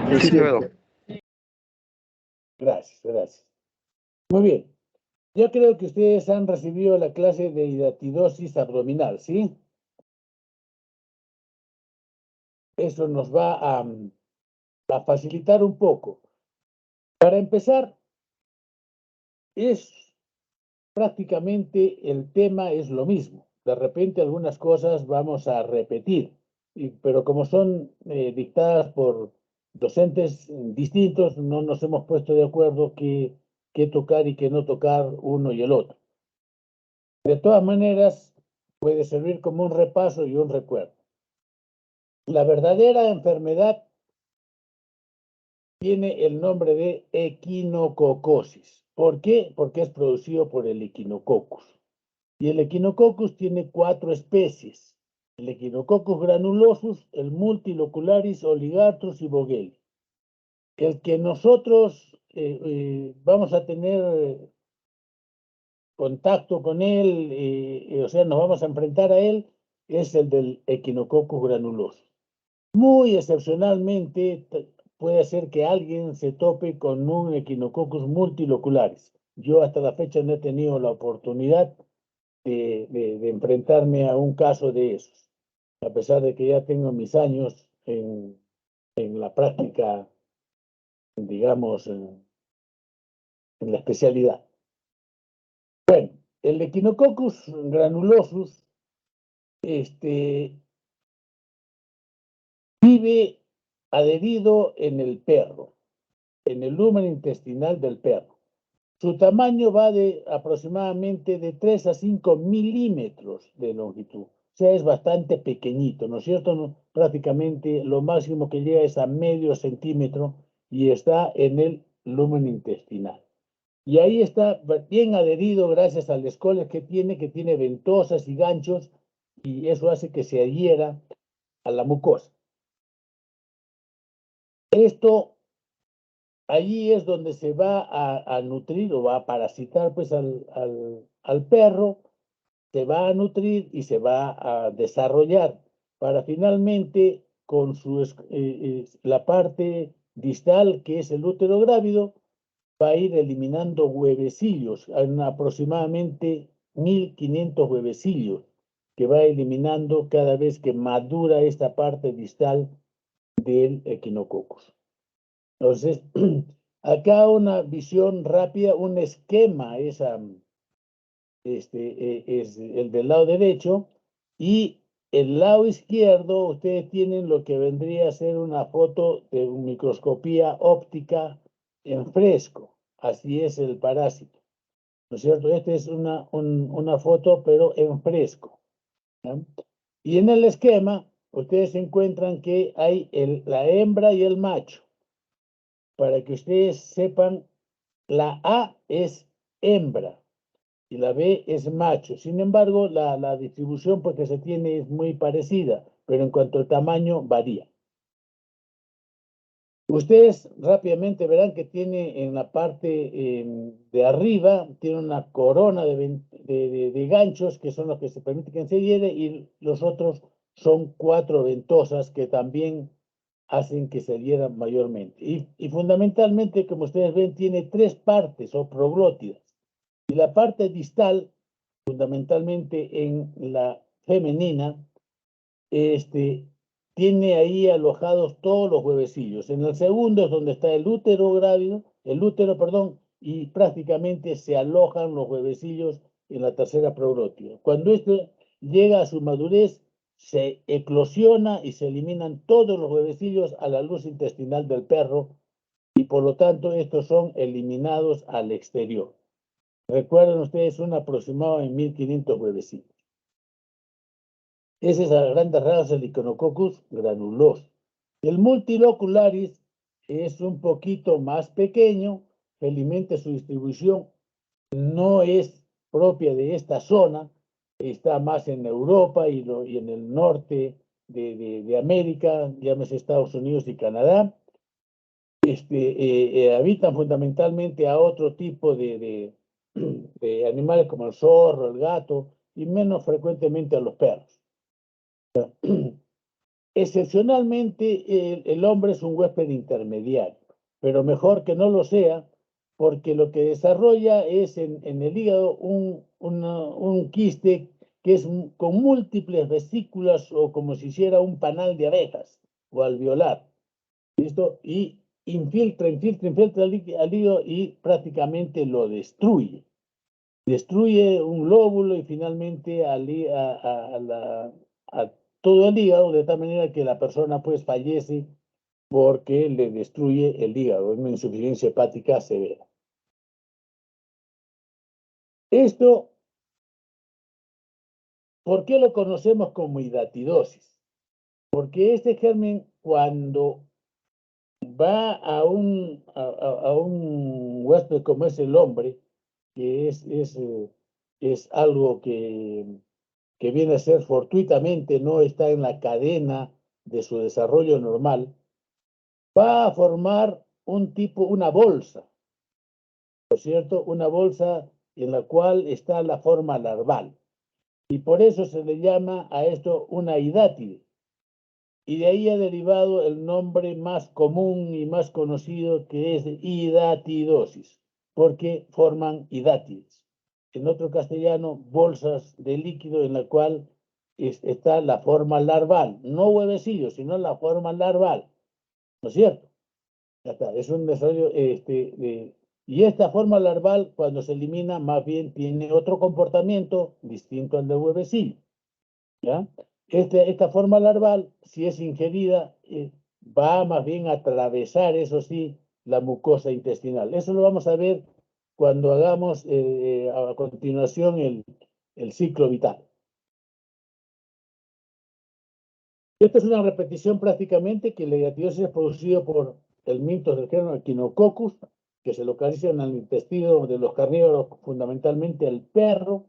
Sí, Acevedo. Gracias, gracias. Muy bien. Yo creo que ustedes han recibido la clase de hidatidosis abdominal, ¿sí? Eso nos va a facilitar un poco. Para empezar, prácticamente el tema es lo mismo. De repente algunas cosas vamos a repetir, pero como son dictadas por docentes distintos, no nos hemos puesto de acuerdo qué tocar y qué no tocar uno y el otro. De todas maneras, puede servir como un repaso y un recuerdo. La verdadera enfermedad tiene el nombre de equinococosis. ¿Por qué? Porque es producido por el Echinococcus. Y el Echinococcus tiene 4 especies: el Echinococcus granulosus, el Multilocularis, Oligartrus y Vogeli. El que nosotros vamos a tener contacto con él, o sea, nos vamos a enfrentar a él, es el del Echinococcus granulosus. Muy excepcionalmente puede ser que alguien se tope con un Echinococcus multilocularis. Yo hasta la fecha no he tenido la oportunidad de enfrentarme a un caso de esos, a pesar de que ya tengo mis años en la práctica, digamos, en la especialidad. Bueno, el Echinococcus granulosus vive adherido en el perro, en el lumen intestinal del perro. Su tamaño va de aproximadamente de 3 a 5 milímetros de longitud. O sea, es bastante pequeñito, ¿no es cierto? Prácticamente lo máximo que llega es a medio centímetro y está en el lumen intestinal. Y ahí está bien adherido gracias al escoles que tiene ventosas y ganchos, y eso hace que se adhiera a la mucosa. Esto allí es donde se va a nutrir o va a parasitar pues al perro, se va a nutrir y se va a desarrollar para finalmente con la parte distal, que es el útero grávido, va a ir eliminando huevecillos, en aproximadamente 1500 huevecillos que va eliminando cada vez que madura esta parte distal del Echinococcus. Entonces, acá una visión rápida, un esquema es el del lado derecho, y el lado izquierdo ustedes tienen lo que vendría a ser una foto de microscopía óptica en fresco. Así es el parásito, ¿no es cierto? Esta es una foto, pero en fresco, ¿no? Y en el esquema ustedes encuentran que hay la hembra y el macho. Para que ustedes sepan, la A es hembra y la B es macho. Sin embargo, la distribución pues, que se tiene es muy parecida, pero en cuanto al tamaño varía. Ustedes rápidamente verán que tiene en la parte de arriba, tiene una corona de ganchos que son los que se permiten que se adhiere, y los otros son 4 ventosas que también hacen que se adhieran mayormente. Y fundamentalmente, como ustedes ven, tiene 3 partes o proglótidas. Y la parte distal, fundamentalmente en la femenina, tiene ahí alojados todos los huevecillos. En el segundo es donde está el útero grávido, perdón, y prácticamente se alojan los huevecillos en la tercera proglótida. Cuando esto llega a su madurez, se eclosiona y se eliminan todos los huevecillos a la luz intestinal del perro, y por lo tanto estos son eliminados al exterior. Recuerden ustedes un aproximado de 1500 huevecillos. Ese es a grandes rasgos el Echinococcus granulosus. El Multilocularis es un poquito más pequeño, felizmente su distribución no es propia de esta zona, está más en Europa y en el norte de América, llámese Estados Unidos y Canadá. Habitan fundamentalmente a otro tipo de animales como el zorro, el gato, y menos frecuentemente a los perros. Excepcionalmente, el hombre es un huésped intermediario, pero mejor que no lo sea, porque lo que desarrolla es en el hígado un quiste que es con múltiples vesículas o como si hiciera un panal de abejas o alveolar. ¿Listo? Y infiltra al hígado y prácticamente lo destruye. Destruye un lóbulo y finalmente a todo el hígado, de tal manera que la persona pues fallece porque le destruye el hígado, es una insuficiencia hepática severa. Esto, ¿por qué lo conocemos como hidatidosis? Porque este germen, cuando va a un huésped como es el hombre, que es algo que viene a ser fortuitamente, no está en la cadena de su desarrollo normal, va a formar una bolsa, ¿por cierto? Una bolsa en la cual está la forma larval. Y por eso se le llama a esto una hidátide. Y de ahí ha derivado el nombre más común y más conocido, que es hidatidosis, porque forman hidátides. En otro castellano, bolsas de líquido en la cual está la forma larval, no huevecillo, sino la forma larval, ¿no es cierto? Ya está, es un desarrollo, y esta forma larval, cuando se elimina, más bien tiene otro comportamiento distinto al del huevecillo. ¿Ya? Esta forma larval, si es ingerida, va más bien a atravesar, eso sí, la mucosa intestinal. Eso lo vamos a ver cuando hagamos a continuación el ciclo vital. Esta es una repetición prácticamente que la hidatidosis es producido por el mitos del género Echinococcus, que se localiza en el intestino de los carnívoros, fundamentalmente el perro.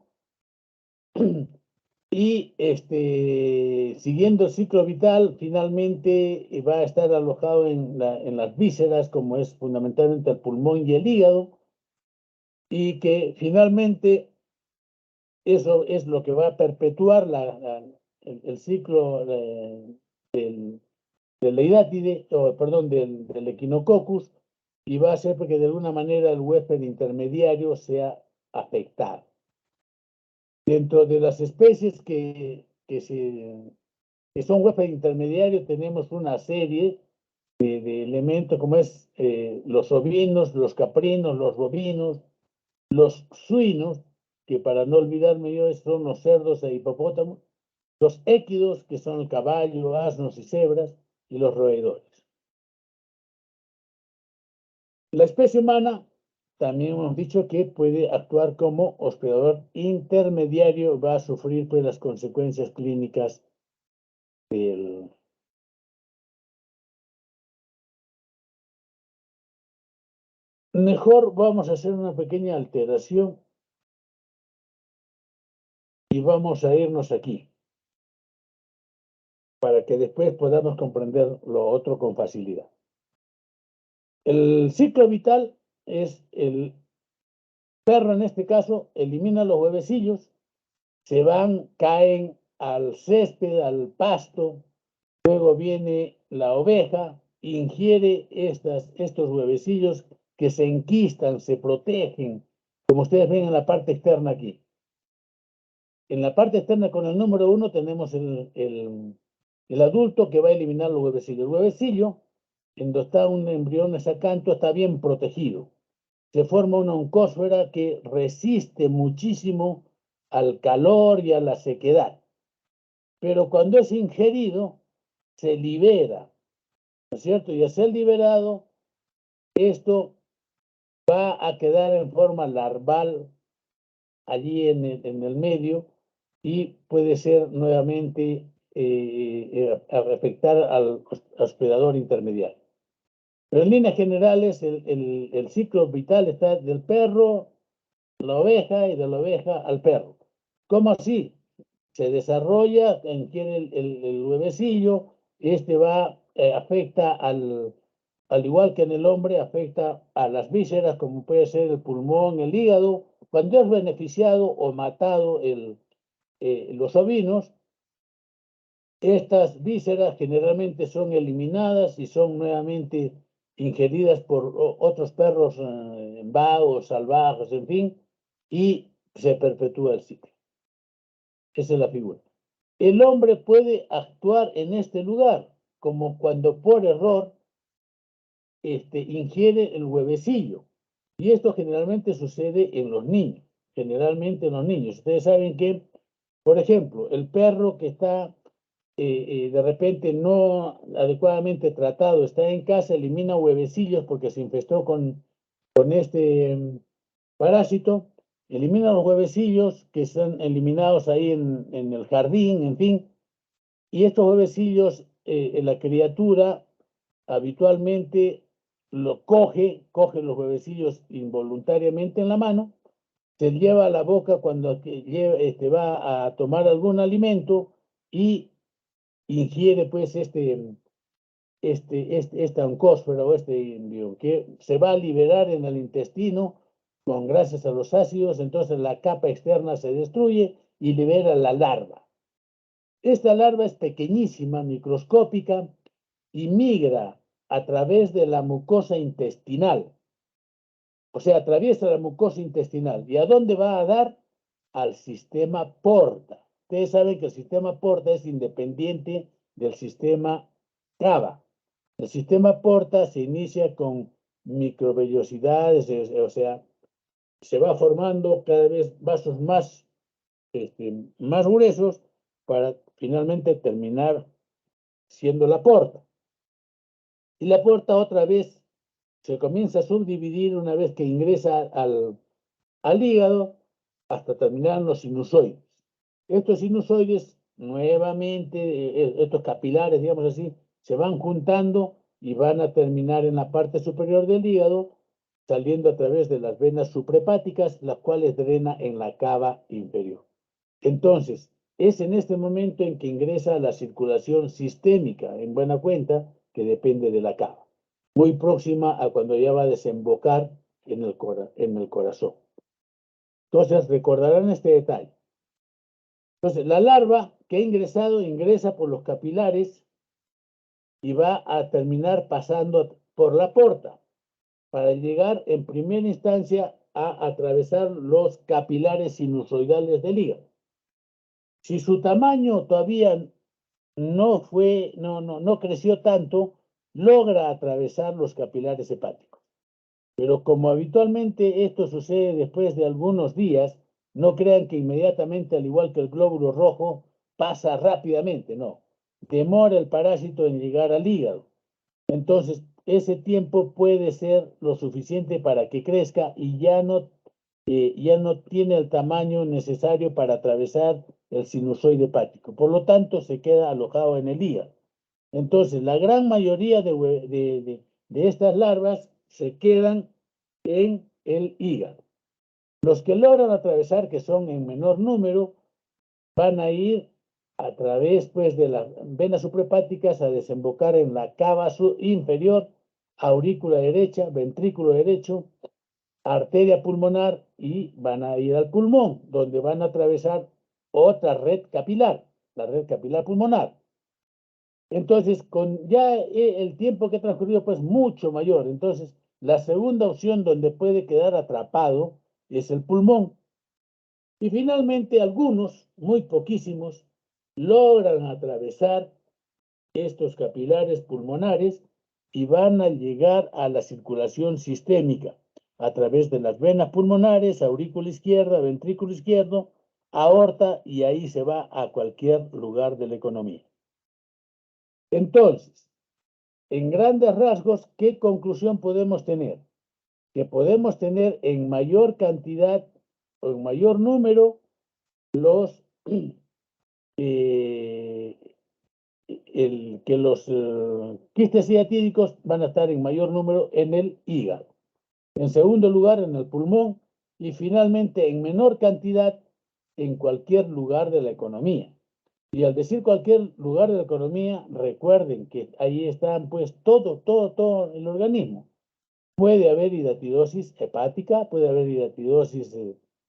Y siguiendo el ciclo vital, finalmente va a estar alojado en las vísceras, como es fundamentalmente el pulmón y el hígado, y que finalmente eso es lo que va a perpetuar el ciclo de la hidátide, o perdón, del Echinococcus, y va a hacer que de alguna manera el huésped intermediario sea afectado. Dentro de las especies que son huésped intermediario, tenemos una serie de elementos como es los ovinos, los caprinos, los bovinos, los suinos, que para no olvidarme yo son los cerdos e hipopótamos, los équidos, que son el caballo, asnos y cebras, y los roedores. La especie humana, también hemos dicho que puede actuar como hospedador intermediario, va a sufrir pues las consecuencias clínicas del. Mejor vamos a hacer una pequeña alteración y vamos a irnos aquí, para que después podamos comprender lo otro con facilidad. El ciclo vital es el perro, en este caso, elimina los huevecillos, se van, caen al césped, al pasto, luego viene la oveja, ingiere estos huevecillos que se enquistan, se protegen, como ustedes ven en la parte externa aquí. En la parte externa, con el número 1, tenemos el adulto que va a eliminar los huevecillos. El huevecillo, donde está un embrión sacanto, está bien protegido. Se forma una oncósfera que resiste muchísimo al calor y a la sequedad. Pero cuando es ingerido, se libera, ¿no es cierto? Y al ser liberado, esto va a quedar en forma larval allí en el medio y puede ser nuevamente afectar al hospedador intermediario. Pero en líneas generales, el ciclo vital está del perro, la oveja y de la oveja al perro. ¿Cómo así? Se desarrolla, tiene el huevecillo, afecta al igual que en el hombre, afecta a las vísceras, como puede ser el pulmón, el hígado. Cuando es beneficiado o matado los ovinos, Estas vísceras generalmente son eliminadas y son nuevamente ingeridas por otros perros vagos, salvajes, en fin, y se perpetúa el ciclo. Esa es la figura. El hombre puede actuar en este lugar, como cuando por error ingiere el huevecillo. Y esto generalmente sucede en los niños, generalmente en los niños. Ustedes saben que, por ejemplo, el perro que está de repente no adecuadamente tratado, está en casa, elimina huevecillos porque se infestó con este parásito, elimina los huevecillos que están eliminados ahí en el jardín, en fin, y estos huevecillos, la criatura habitualmente coge los huevecillos involuntariamente en la mano, se lleva a la boca cuando va a tomar algún alimento y ingiere pues esta oncósfera o este envío, que se va a liberar en el intestino gracias a los ácidos, entonces la capa externa se destruye y libera la larva. Esta larva es pequeñísima, microscópica, y migra a través de la mucosa intestinal. O sea, atraviesa la mucosa intestinal. ¿Y a dónde va a dar? Al sistema porta. Ustedes saben que el sistema porta es independiente del sistema cava. El sistema porta se inicia con microvellosidades, o sea, se va formando cada vez vasos más gruesos para finalmente terminar siendo la porta. Y la porta otra vez se comienza a subdividir una vez que ingresa al hígado hasta terminar en los sinusoides. Estos sinusoides nuevamente, estos capilares, digamos así, se van juntando y van a terminar en la parte superior del hígado, saliendo a través de las venas suprahepáticas, las cuales drena en la cava inferior. Entonces, es en este momento en que ingresa la circulación sistémica, en buena cuenta, que depende de la cava, muy próxima a cuando ya va a desembocar en el corazón. Entonces, recordarán este detalle. Entonces, la larva que ha ingresado ingresa por los capilares y va a terminar pasando por la porta para llegar en primera instancia a atravesar los capilares sinusoidales del hígado. Si su tamaño todavía no creció tanto, logra atravesar los capilares hepáticos. Pero como habitualmente esto sucede después de algunos días, no crean que inmediatamente, al igual que el glóbulo rojo, pasa rápidamente, no. Demora el parásito en llegar al hígado. Entonces, ese tiempo puede ser lo suficiente para que crezca y ya no tiene el tamaño necesario para atravesar el sinusoide hepático. Por lo tanto, se queda alojado en el hígado. Entonces, la gran mayoría de estas larvas se quedan en el hígado. Los que logran atravesar, que son en menor número, van a ir a través pues, de las venas suprahepáticas a desembocar en la cava inferior, aurícula derecha, ventrículo derecho, arteria pulmonar y van a ir al pulmón, donde van a atravesar otra red capilar, la red capilar pulmonar. Entonces, con ya el tiempo que ha transcurrido, pues mucho mayor. Entonces, la segunda opción donde puede quedar atrapado es el pulmón. Y finalmente, algunos, muy poquísimos, logran atravesar estos capilares pulmonares y van a llegar a la circulación sistémica a través de las venas pulmonares, aurícula izquierda, ventrículo izquierdo, aorta, y ahí se va a cualquier lugar de la economía. Entonces, en grandes rasgos, ¿qué conclusión podemos tener? Que podemos tener en mayor cantidad o en mayor número los los quistes ciatídicos van a estar en mayor número en el hígado. En segundo lugar, en el pulmón y finalmente en menor cantidad en cualquier lugar de la economía. Y al decir cualquier lugar de la economía, recuerden que ahí están pues todo el organismo. Puede haber hidatidosis hepática, puede haber hidatidosis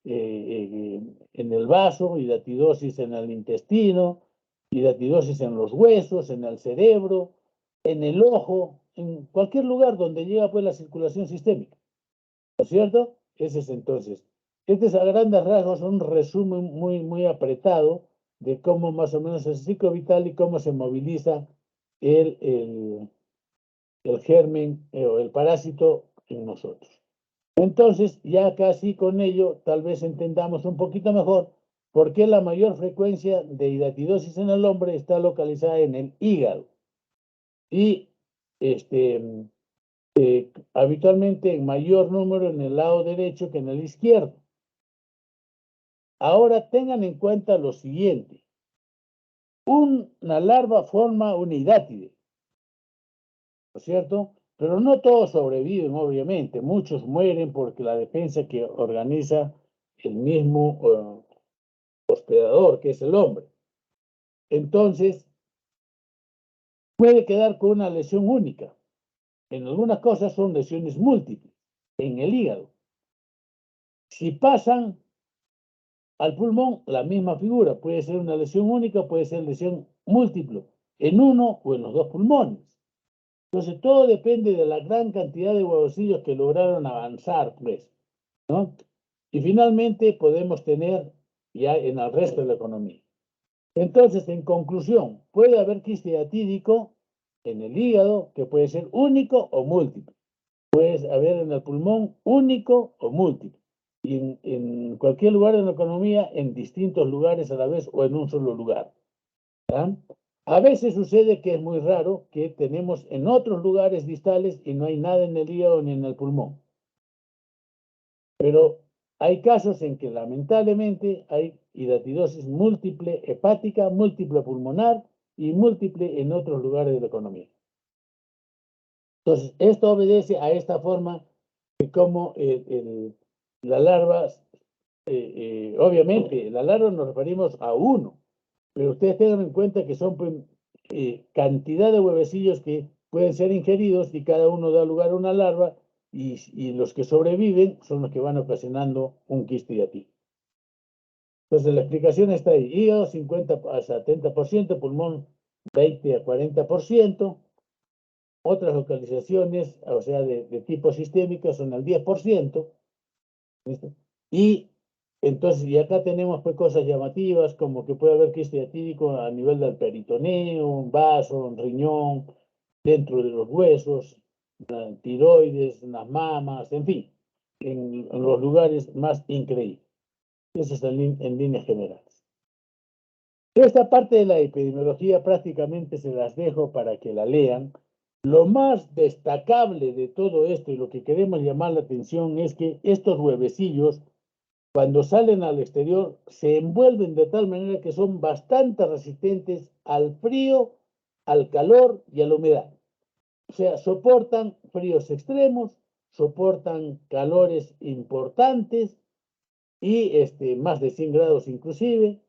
en el vaso, hidatidosis en el intestino, hidatidosis en los huesos, en el cerebro, en el ojo, en cualquier lugar donde llega pues la circulación sistémica, ¿no es cierto? Ese es entonces. Este es a grandes rasgos un resumen muy apretado de cómo más o menos es el ciclo vital y cómo se moviliza el germen o el parásito en nosotros. Entonces, ya casi con ello, tal vez entendamos un poquito mejor por qué la mayor frecuencia de hidatidosis en el hombre está localizada en el hígado y habitualmente en mayor número en el lado derecho que en el izquierdo. Ahora tengan en cuenta lo siguiente. Una larva forma una hidátide, ¿no es cierto? Pero no todos sobreviven, obviamente. Muchos mueren porque la defensa que organiza el mismo hospedador, que es el hombre. Entonces, puede quedar con una lesión única. En algunas cosas son lesiones múltiples, en el hígado. Si pasan al pulmón, la misma figura. Puede ser una lesión única, puede ser lesión múltiple, en uno o en los dos pulmones. Entonces, todo depende de la gran cantidad de huevecillos que lograron avanzar, pues, ¿no? Y finalmente podemos tener ya en el resto de la economía. Entonces, en conclusión, puede haber quiste hiatídico en el hígado, que puede ser único o múltiple. Puede haber en el pulmón único o múltiple. Y en cualquier lugar de la economía, en distintos lugares a la vez o en un solo lugar. ¿Ya? A veces sucede que es muy raro que tenemos en otros lugares distales y no hay nada en el hígado ni en el pulmón. Pero hay casos en que lamentablemente hay hidatidosis múltiple hepática, múltiple pulmonar y múltiple en otros lugares de la economía. Entonces, esto obedece a esta forma de cómo la larva, obviamente, la larva nos referimos a uno, pero ustedes tengan en cuenta que son pues, cantidad de huevecillos que pueden ser ingeridos y cada uno da lugar a una larva y los que sobreviven son los que van ocasionando un quiste hiatídico. Entonces la explicación está ahí, hígado 50 a 70%, pulmón 20 a 40%, otras localizaciones, o sea, de tipo sistémico son al 10%, ¿listo? Y entonces, y acá tenemos pues, cosas llamativas, como que puede haber quiste hiatídico a nivel del peritoneo, un vaso, un riñón, dentro de los huesos, tiroides, en las mamas, en fin, en los lugares más increíbles. Eso es en líneas generales. Esta parte de la epidemiología prácticamente se las dejo para que la lean. Lo más destacable de todo esto y lo que queremos llamar la atención es que estos huevecillos, cuando salen al exterior, se envuelven de tal manera que son bastante resistentes al frío, al calor y a la humedad. O sea, soportan fríos extremos, soportan calores importantes y más de 100 grados inclusive,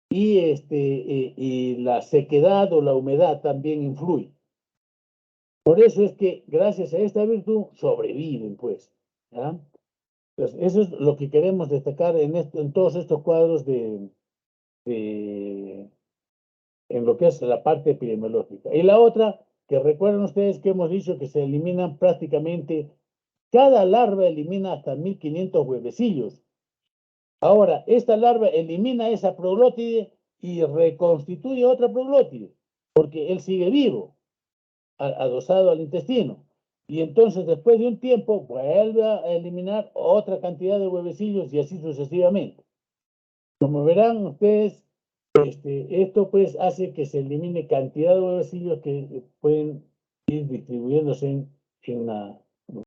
y la sequedad o la humedad también influye. Por eso es que gracias a esta virtud sobreviven, pues. ¿Ya? Entonces, eso es lo que queremos destacar en todos estos cuadros en lo que es la parte epidemiológica. Y la otra, que recuerden ustedes que hemos dicho que se eliminan prácticamente, cada larva elimina hasta 1500 huevecillos. Ahora, esta larva elimina esa proglótide y reconstituye otra proglótide, porque él sigue vivo, adosado al intestino. Y entonces, después de un tiempo, vuelve a eliminar otra cantidad de huevecillos y así sucesivamente. Como verán ustedes, esto pues hace que se elimine cantidad de huevecillos que pueden ir distribuyéndose en la... Lo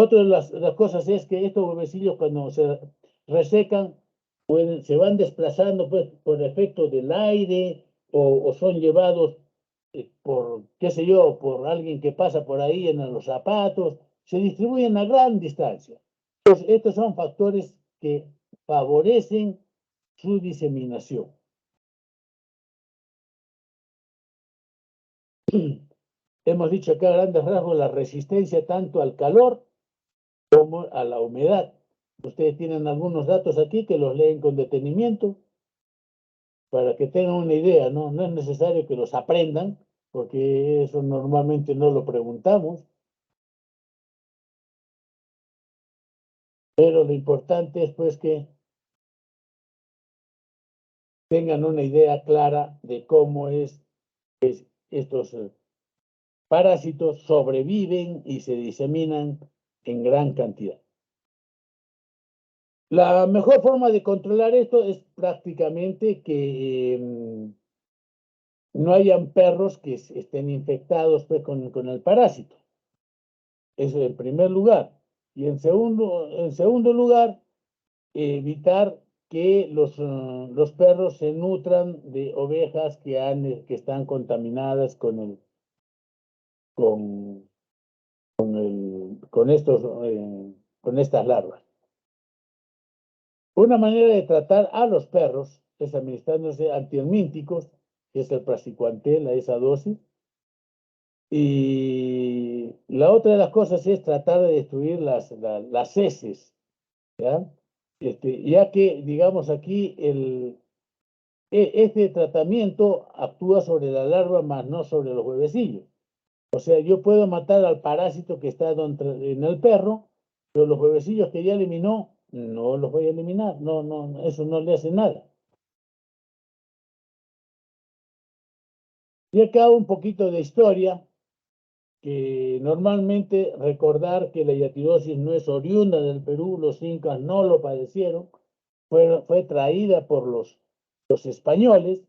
otro de las cosas es que estos huevecillos cuando se resecan, se van desplazando pues, por efecto del aire o son llevados por, qué sé yo, por alguien que pasa por ahí en los zapatos, se distribuyen a gran distancia. Entonces, estos son factores que favorecen su diseminación. Hemos dicho acá a grandes rasgos la resistencia tanto al calor como a la humedad. Ustedes tienen algunos datos aquí que los leen con detenimiento. para que tengan una idea, ¿no? No es necesario que los aprendan, porque eso normalmente no lo preguntamos, pero lo importante es pues que tengan una idea clara de cómo es estos parásitos sobreviven y se diseminan en gran cantidad. La mejor forma de controlar esto es prácticamente que no hayan perros que estén infectados pues, con el parásito. Eso en primer lugar. Y en segundo lugar, evitar que los perros se nutran de ovejas que están contaminadas con, con estas larvas. Una manera de tratar a los perros es administrándose antihelmínticos, que es el praziquantel a esa dosis. Y la otra de las cosas es tratar de destruir las heces, ¿ya? Ya que, digamos, aquí este tratamiento actúa sobre la larva, más no sobre los huevecillos. O sea, yo puedo matar al parásito que está en el perro, pero los huevecillos que ya eliminó, no los voy a eliminar. No, no, eso no le hace nada. Y acá un poquito de historia, que normalmente recordar que la yatidosis no es oriunda del Perú, los incas no lo padecieron, fue traída por los españoles.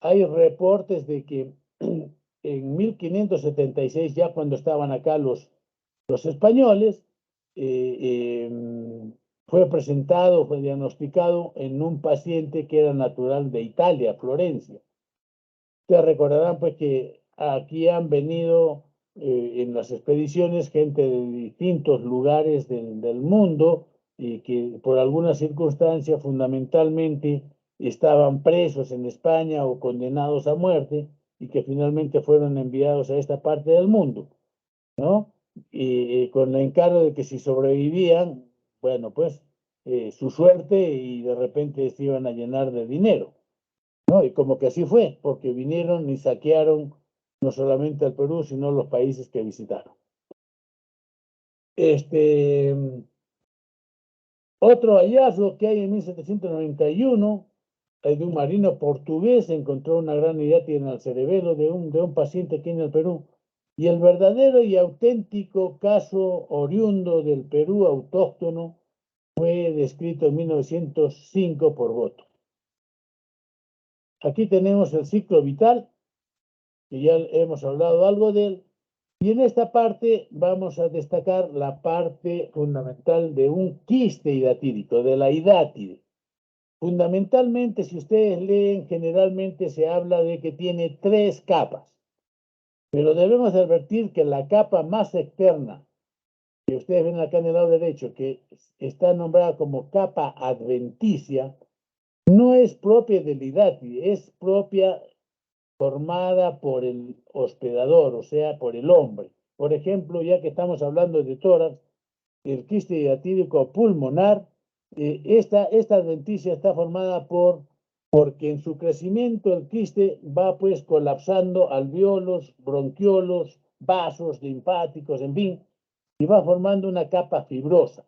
Hay reportes de que en 1576, ya cuando estaban acá los españoles, eh, fue presentado, fue diagnosticado en un paciente que era natural de Italia, Florencia. Ustedes recordarán pues que aquí han venido en las expediciones gente de distintos lugares del mundo y que por alguna circunstancia fundamentalmente estaban presos en España o condenados a muerte y que finalmente fueron enviados a esta parte del mundo, ¿no? Y con el encargo de que si sobrevivían, bueno, pues su suerte y de repente se iban a llenar de dinero. ¿No? Y como que así fue, porque vinieron y saquearon no solamente al Perú, sino los países que visitaron. Este, Otro hallazgo que hay en 1791, es de un marino portugués, encontró una gran idiátide en el cerebelo de un paciente aquí en el Perú. Y el verdadero y auténtico caso oriundo del Perú autóctono fue descrito en 1905 por Goto. Aquí tenemos el ciclo vital, que ya hemos hablado algo de él, y en esta parte vamos a destacar la parte fundamental de un quiste hidatídico, de la hidátide. Fundamentalmente, si ustedes leen, generalmente se habla de que tiene 3 capas, pero debemos advertir que la capa más externa, que ustedes ven acá en el lado derecho, que está nombrada como capa adventicia, no es propia del hidátide, es propia formada por el hospedador, o sea, por el hombre. Por ejemplo, ya que estamos hablando de tórax, el quiste hidatídico pulmonar, esta adventicia está formada porque en su crecimiento el quiste va pues colapsando alveolos, bronquiolos, vasos linfáticos, en fin, y va formando una capa fibrosa.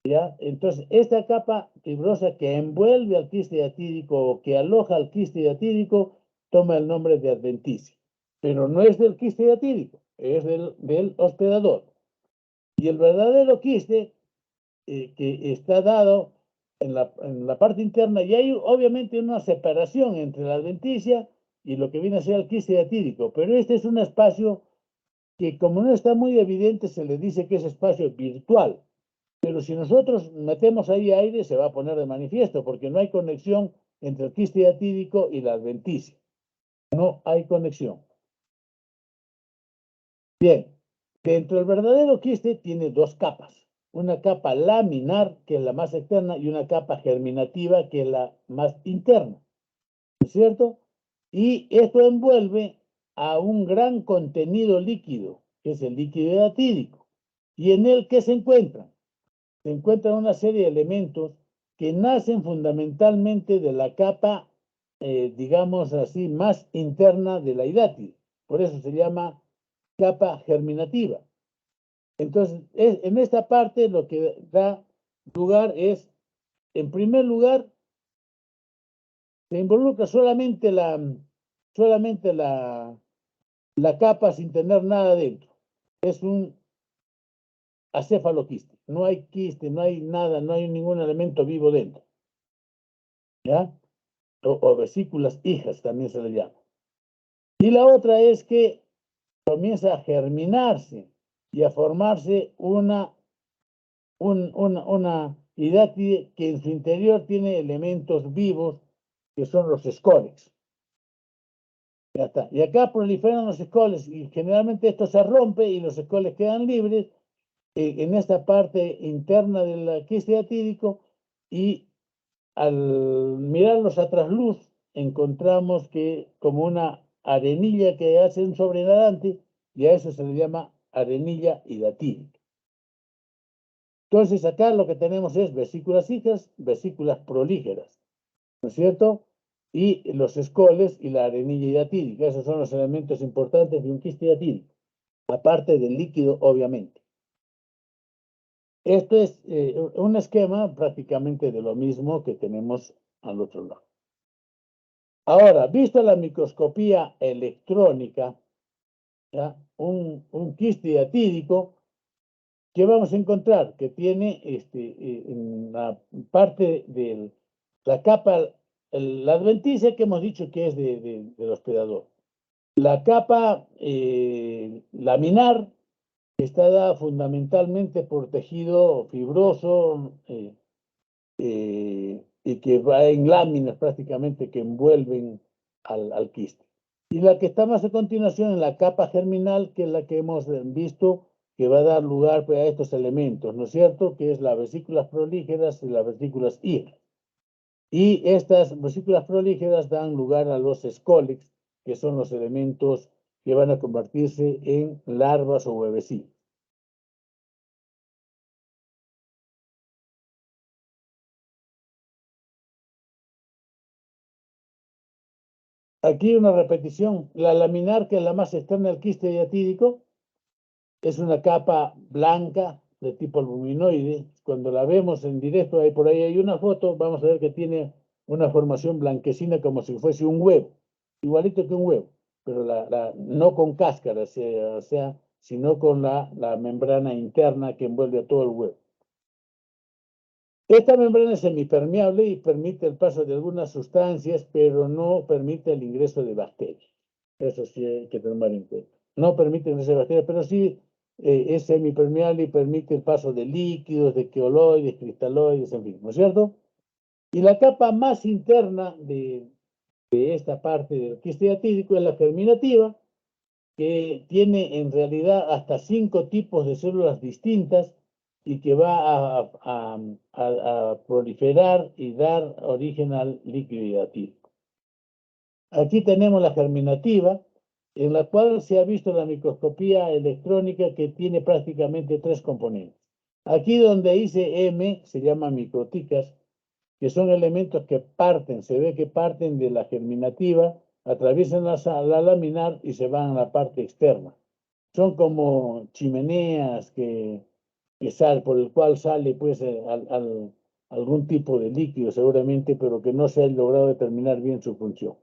¿Ya? Entonces, esta capa fibrosa que envuelve al quiste hidatídico o que aloja al quiste hidatídico toma el nombre de adventicia, pero no es del quiste hidatídico, es del hospedador. Y el verdadero quiste que está dado en la parte interna, y hay obviamente una separación entre la adventicia y lo que viene a ser el quiste hidatídico, pero este es un espacio que como no está muy evidente se le dice que es espacio virtual. Pero si nosotros metemos ahí aire, se va a poner de manifiesto, porque no hay conexión entre el quiste hidatídico y la adventicia. No hay conexión. Bien, dentro del verdadero quiste tiene 2 capas. Una capa laminar, que es la más externa, y una capa germinativa, que es la más interna. ¿No es cierto? Y esto envuelve a un gran contenido líquido, que es el líquido hidatídico. ¿Y en él qué se encuentra? Se encuentran una serie de elementos que nacen fundamentalmente de la capa digamos así, más interna de la hidátide. Por eso se llama capa germinativa. Entonces, en esta parte lo que da lugar es, en primer lugar, se involucra solamente la capa sin tener nada dentro. Es un acéfaloquiste. No hay quiste, no hay nada, no hay ningún elemento vivo dentro. ¿Ya? O vesículas hijas también se le llama. Y la otra es que comienza a germinarse y a formarse una hidátide que en su interior tiene elementos vivos que son los escoles. Ya está. Y acá proliferan los escoles y generalmente esto se rompe y los escoles quedan libres en esta parte interna del quiste hidatídico y al mirarlos a trasluz encontramos que como una arenilla que hace un sobrenadante y a eso se le llama arenilla hidatídica. Entonces acá lo que tenemos es vesículas hijas, vesículas prolígeras, ¿no es cierto? Y los escoles y la arenilla hidatídica, esos son los elementos importantes de un quiste hidatídico, aparte del líquido, obviamente. Esto es un esquema prácticamente de lo mismo que tenemos al otro lado. Ahora, visto la microscopía electrónica, ¿ya? Un quiste hidatídico, ¿qué vamos a encontrar? Que tiene en la parte de la capa, la adventicia que hemos dicho que es del hospedador. La capa laminar está dada fundamentalmente por tejido fibroso y que va en láminas prácticamente que envuelven al quiste. Y la que está más a continuación en la capa germinal, que es la que hemos visto, que va a dar lugar pues, a estos elementos, ¿no es cierto? Que es las vesículas prolígeras y las vesículas hijas. Y estas vesículas prolígeras dan lugar a los escólex, que son los elementos que van a convertirse en larvas o huevecillos. Aquí una repetición. La laminar, que es la más externa del quiste hidatídico, es una capa blanca de tipo albuminoide. Cuando la vemos en directo, ahí por ahí hay una foto, vamos a ver que tiene una formación blanquecina como si fuese un huevo, igualito que un huevo, pero no con cáscara, o sea, sino con la membrana interna que envuelve a todo el huevo. Esta membrana es semipermeable y permite el paso de algunas sustancias, pero no permite el ingreso de bacterias. Eso sí hay que tomar en cuenta. No permite el ingreso de bacterias, pero sí es semipermeable y permite el paso de líquidos, de queoloides, cristaloides, en fin, ¿no es cierto? Y la capa más interna de esta parte del quiste hidatídico es la germinativa, que tiene en realidad hasta 5 tipos de células distintas y que va a proliferar y dar origen al líquido hidatídico. Aquí tenemos la germinativa, en la cual se ha visto la microscopía electrónica que tiene prácticamente 3 componentes. Aquí donde dice M se llama microticas, que son elementos que parten, se ve que parten de la germinativa, atraviesan la laminar y se van a la parte externa. Son como chimeneas por el cual sale pues algún tipo de líquido seguramente, pero que no se ha logrado determinar bien su función.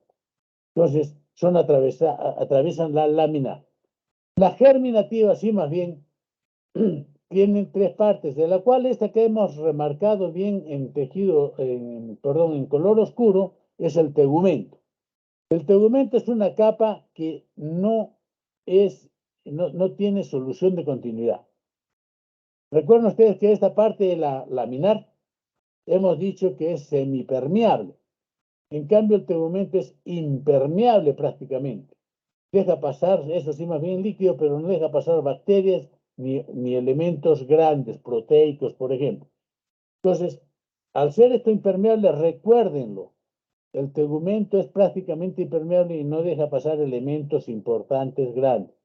Entonces, atraviesan la lámina. La germinativa, sí, más bien, tienen 3 partes, de la cual esta que hemos remarcado bien en tejido, perdón, en color oscuro, es el tegumento. El tegumento es una capa que no tiene solución de continuidad. Recuerden ustedes que esta parte de la laminar hemos dicho que es semipermeable. En cambio, el tegumento es impermeable prácticamente. Deja pasar, eso sí, más bien líquido, pero no deja pasar bacterias ni elementos grandes, proteicos, por ejemplo. Entonces, al ser esto impermeable, recuérdenlo, el tegumento es prácticamente impermeable y no deja pasar elementos importantes grandes.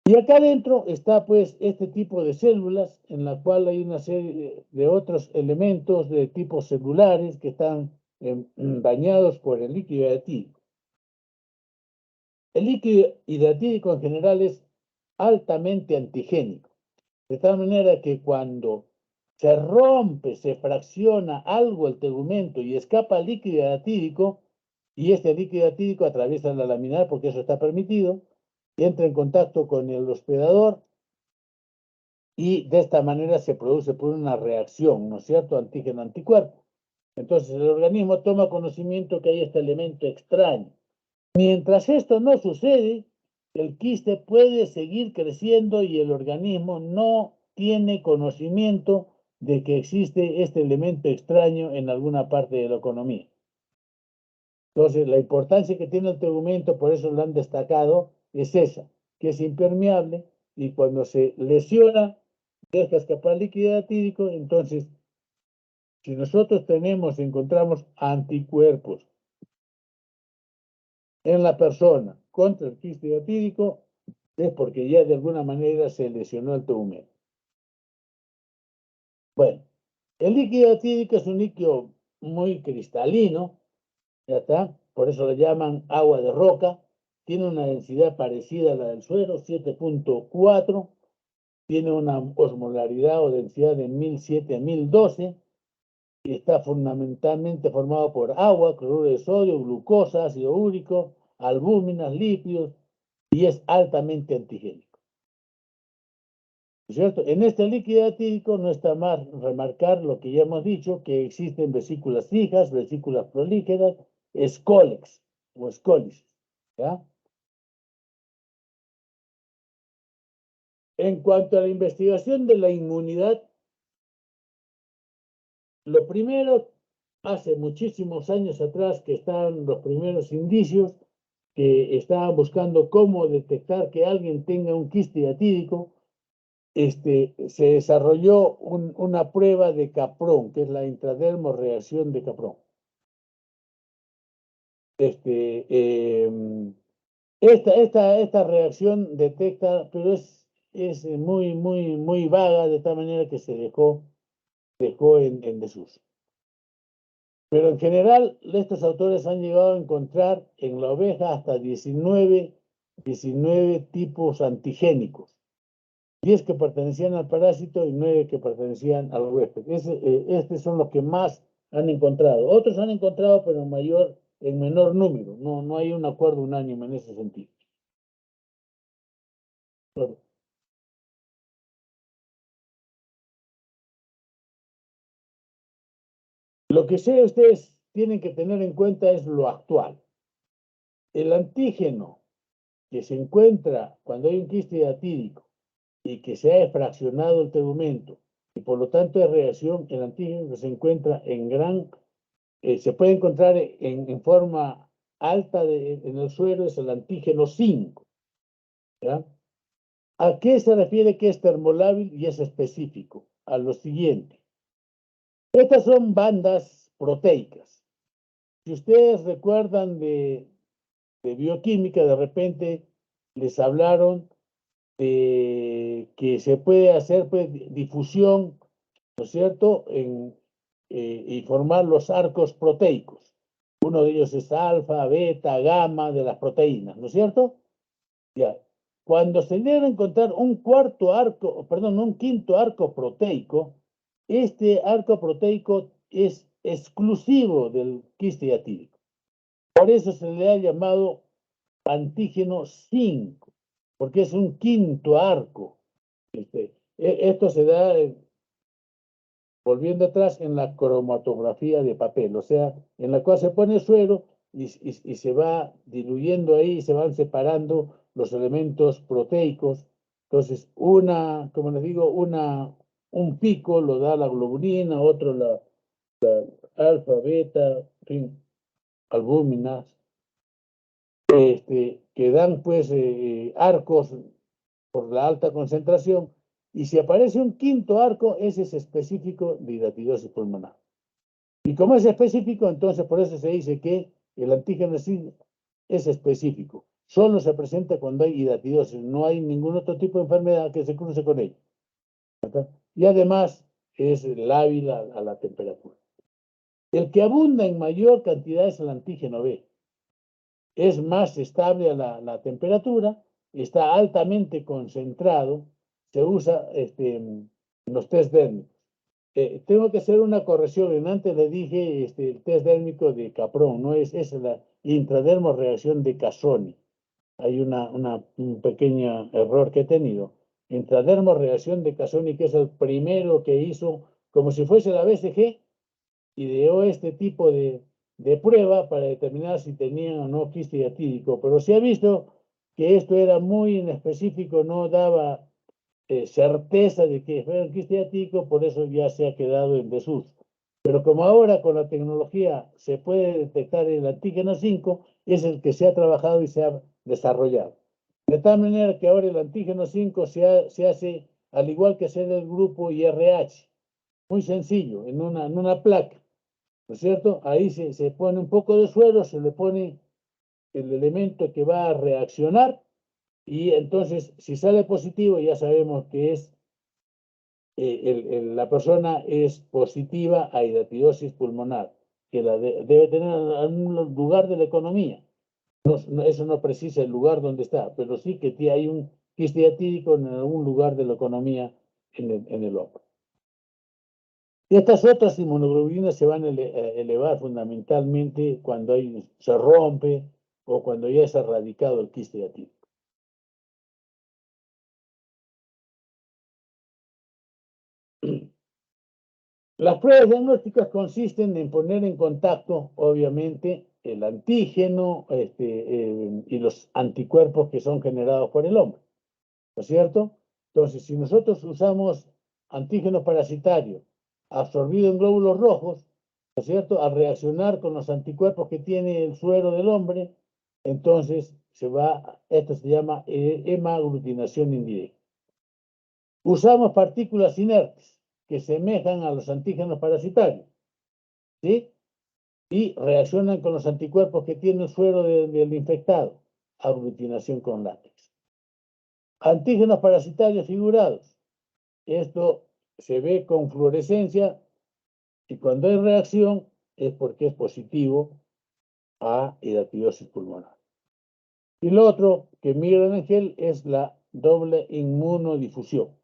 Y acá adentro está pues este tipo de células en la cual hay una serie de otros elementos de tipo celulares que están bañados por el líquido hidratídico. El líquido hidratídico en general es altamente antigénico, de tal manera que cuando se rompe, se fracciona algo el tegumento y escapa el líquido hidratídico, y este líquido hidratídico atraviesa la laminar, porque eso está permitido, y entra en contacto con el hospedador, y de esta manera se produce por una reacción, ¿no es cierto?, antígeno-anticuerpo. Entonces el organismo toma conocimiento que hay este elemento extraño. Mientras esto no sucede, el quiste puede seguir creciendo y el organismo no tiene conocimiento de que existe este elemento extraño en alguna parte de la economía. Entonces, la importancia que tiene el tegumento, por eso lo han destacado, es esa, que es impermeable y cuando se lesiona, deja escapar líquido hidratídico. Entonces, si nosotros encontramos anticuerpos en la persona contra el quiste hidratídico, es porque ya de alguna manera se lesionó el tegumento. Bueno, el líquido hidratídico es un líquido muy cristalino, ya está, por eso le llaman agua de roca, tiene una densidad parecida a la del suero, 7.4, tiene una osmolaridad o densidad de 1007 a 1012, y está fundamentalmente formado por agua, cloruro de sodio, glucosa, ácido úrico, albúminas, lípidos, y es altamente antigénico. ¿Cierto? En este líquido hidratídico no está más remarcar lo que ya hemos dicho, que existen vesículas fijas, vesículas prolígeras, escólex o escólisis. ¿Ya? En cuanto a la investigación de la inmunidad, lo primero, hace muchísimos años atrás que estaban los primeros indicios que estaban buscando cómo detectar que alguien tenga un quiste hidratídico, se desarrolló una prueba de Capron, que es la intradermoreacción de Capron. Esta reacción detecta, pero es muy vaga, de tal manera que se dejó en desuso. Pero en general, estos autores han llegado a encontrar en la oveja hasta 19 tipos antigénicos. 10 que pertenecían al parásito y 9 que pertenecían al huésped. Estos son los que más han encontrado. Otros han encontrado, pero en menor número. No hay un acuerdo unánime en ese sentido. Bueno, lo que sí ustedes tienen que tener en cuenta es lo actual. El antígeno que se encuentra cuando hay un quiste hidratídico y que se ha fraccionado el tegumento y por lo tanto es reacción, el antígeno que se encuentra se puede encontrar en forma alta en el suelo, es el antígeno 5. ¿Ya? ¿A qué se refiere que es termolábil y es específico? A lo siguiente. Estas son bandas proteicas. Si ustedes recuerdan de bioquímica, de repente les hablaron de que se puede hacer difusión, ¿no es cierto?, y formar los arcos proteicos. Uno de ellos es alfa, beta, gamma de las proteínas, ¿no es cierto? Ya. Cuando se debe encontrar un quinto arco proteico, este arco proteico es exclusivo del quiste hidratídico. Por eso se le ha llamado antígeno 5, porque es un quinto arco. Esto se da, volviendo atrás, en la cromatografía de papel, o sea, en la cual se pone suero y se va diluyendo ahí, se van separando los elementos proteicos. Entonces, como les digo, un pico lo da la globulina, otro la alfa, beta, en fin, albúminas, que dan pues arcos por la alta concentración, y si aparece un quinto arco, ese es específico de hidatidosis pulmonar. Y como es específico, entonces por eso se dice que el antígeno sí es específico. Solo se presenta cuando hay hidatidosis, no hay ningún otro tipo de enfermedad que se cruce con ella. ¿Verdad? Y además es lábil a la temperatura. El que abunda en mayor cantidad es el antígeno B. Es más estable a la temperatura, está altamente concentrado, se usa en los test dérmicos. Tengo que hacer una corrección. Antes le dije el test dérmico de Capron, no es la intradermoreacción de Casoni. Hay un pequeño error que he tenido. Intradermoreacción de Casoni, que es el primero que hizo, como si fuese la BCG, ideó este tipo de prueba para determinar si tenían o no quiste diatídico, pero se ha visto que esto era muy inespecífico, no daba certeza de que fuera quiste diatídico, por eso ya se ha quedado en desuso. Pero como ahora con la tecnología se puede detectar el antígeno 5, es el que se ha trabajado y se ha desarrollado. De tal manera que ahora el antígeno 5 se hace al igual que hacer el grupo IRH, muy sencillo, en una placa. ¿No es cierto? Ahí se pone un poco de suero, se le pone el elemento que va a reaccionar y entonces si sale positivo ya sabemos que es la persona es positiva a hidatidosis pulmonar, que debe tener en algún lugar de la economía. Eso no precisa el lugar donde está, pero sí que hay un quiste diatídico en algún lugar de la economía en el hombro. Y estas otras inmunoglobulinas se van a elevar fundamentalmente cuando se rompe o cuando ya es erradicado el quiste diatídico. Las pruebas diagnósticas consisten en poner en contacto, obviamente, el antígeno y los anticuerpos que son generados por el hombre, ¿no es cierto? Entonces, si nosotros usamos antígeno parasitario absorbido en glóbulos rojos, ¿no es cierto? Al reaccionar con los anticuerpos que tiene el suero del hombre, entonces esto se llama hemaglutinación indirecta. Usamos partículas inertes que semejan a los antígenos parasitarios, ¿sí? Y reaccionan con los anticuerpos que tiene el suero del infectado, aglutinación con látex. Antígenos parasitarios figurados. Esto se ve con fluorescencia y cuando hay reacción es porque es positivo a hidatidosis pulmonar. Y lo otro que miran en gel es la doble inmunodifusión.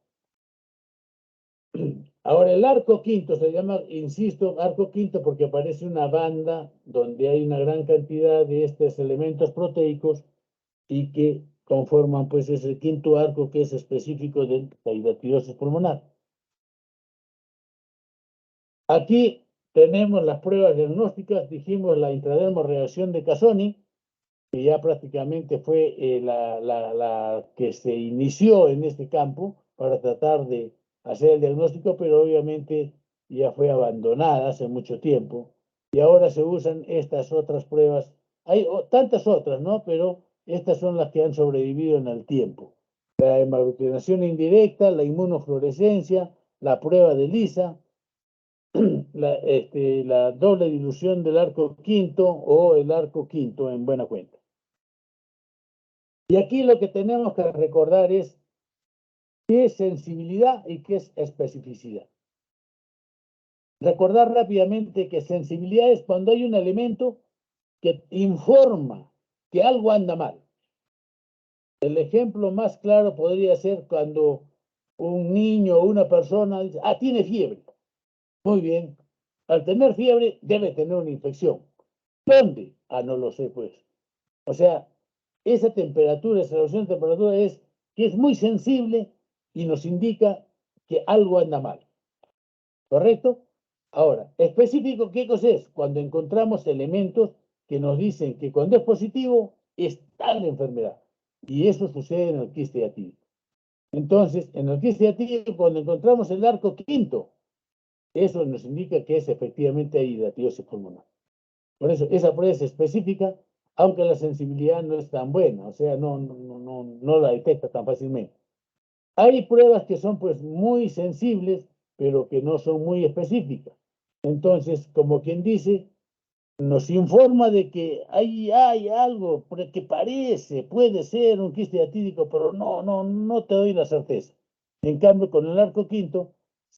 Ahora, el arco quinto se llama, insisto, arco quinto porque aparece una banda donde hay una gran cantidad de estos elementos proteicos y que conforman pues ese quinto arco que es específico de la hidatidosis pulmonar. Aquí tenemos las pruebas diagnósticas, dijimos la intradermoreacción de Casoni, que ya prácticamente fue la que se inició en este campo para tratar de hacer el diagnóstico, pero obviamente ya fue abandonada hace mucho tiempo. Y ahora se usan estas otras pruebas. Hay tantas otras, ¿no? Pero estas son las que han sobrevivido en el tiempo. La hemaglutinación indirecta, la inmunofluorescencia, la prueba de Lisa, la doble dilución del arco quinto o el arco quinto en buena cuenta. Y aquí lo que tenemos que recordar es qué es sensibilidad y qué es especificidad. Recordar rápidamente que sensibilidad es cuando hay un elemento que informa que algo anda mal. El ejemplo más claro podría ser cuando un niño o una persona dice, tiene fiebre. Muy bien. Al tener fiebre debe tener una infección. ¿Dónde? No lo sé, pues. O sea, esa temperatura, esa relación de temperatura es que es muy sensible y nos indica que algo anda mal. ¿Correcto? Ahora, específico, ¿qué cosa es? Cuando encontramos elementos que nos dicen que cuando es positivo es tal enfermedad. Y eso sucede en el quiste diatídico. Entonces, en el quiste diatídico, cuando encontramos el arco quinto, eso nos indica que es efectivamente hidatidosis pulmonar. Por eso, esa prueba es específica, aunque la sensibilidad no es tan buena, o sea, no la detecta tan fácilmente. Hay pruebas que son pues muy sensibles, pero que no son muy específicas. Entonces, como quien dice, nos informa de que hay algo que puede ser un quiste diatídico, pero no te doy la certeza. En cambio, con el arco quinto,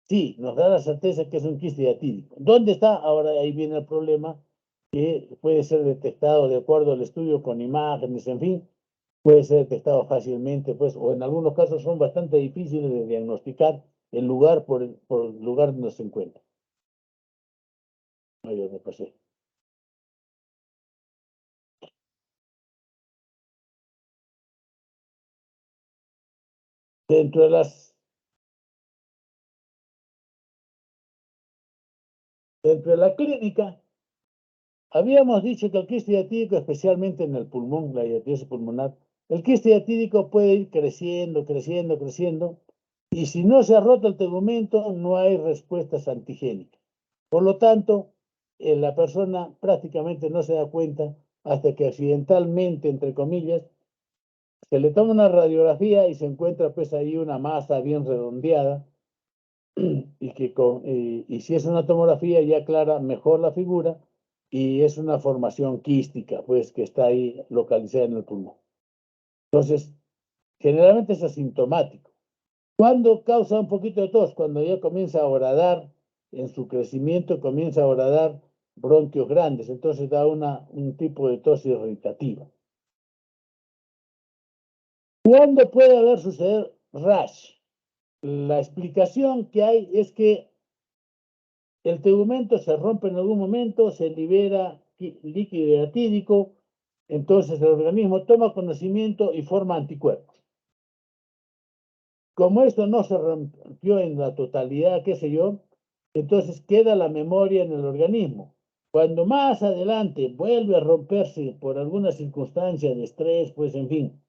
Sí, nos da la certeza que es un quiste diatídico. ¿Dónde está? Ahora ahí viene el problema, que puede ser detectado de acuerdo al estudio con imágenes, en fin, puede ser detectado fácilmente, pues, o en algunos casos son bastante difíciles de diagnosticar el lugar por el lugar donde se encuentra. Ahí yo me pasé. Dentro de dentro de la clínica, habíamos dicho que el quiste diatídico, especialmente en el pulmón, la diatidosis pulmonar, el quiste diatídico puede ir creciendo, creciendo, creciendo, y si no se ha roto el tegumento, no hay respuestas antigénicas. Por lo tanto, la persona prácticamente no se da cuenta hasta que accidentalmente, entre comillas, se le toma una radiografía y se encuentra pues ahí una masa bien redondeada y si es una tomografía ya aclara mejor la figura y es una formación quística pues que está ahí localizada en el pulmón. Entonces, generalmente es asintomático. ¿Cuándo causa un poquito de tos? Cuando ya comienza a horadar en su crecimiento, comienza a horadar bronquios grandes, entonces da un tipo de tos irritativa. ¿Cuándo puede haber suceder rash? La explicación que hay es que el tegumento se rompe en algún momento, se libera líquido diatídico, entonces el organismo toma conocimiento y forma anticuerpos. Como esto no se rompió en la totalidad, qué sé yo, entonces queda la memoria en el organismo. Cuando más adelante vuelve a romperse por alguna circunstancia de estrés, pues en fin,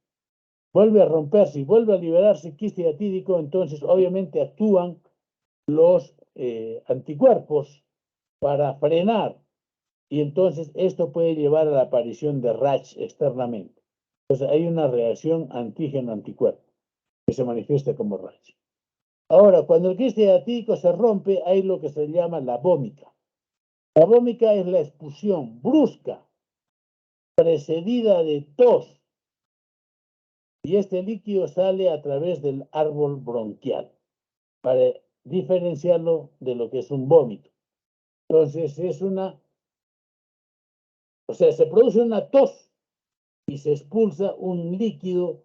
vuelve a romperse y vuelve a liberarse quiste diatídico, entonces obviamente actúan los anticuerpos para frenar y entonces esto puede llevar a la aparición de rash externamente. Entonces hay una reacción antígeno-anticuerpo que se manifiesta como rash. Ahora, cuando el quiste diatídico se rompe, hay lo que se llama la vómica. La vómica es la expulsión brusca, precedida de tos, y este líquido sale a través del árbol bronquial, para diferenciarlo de lo que es un vómito. Entonces, o sea, se produce una tos y se expulsa un líquido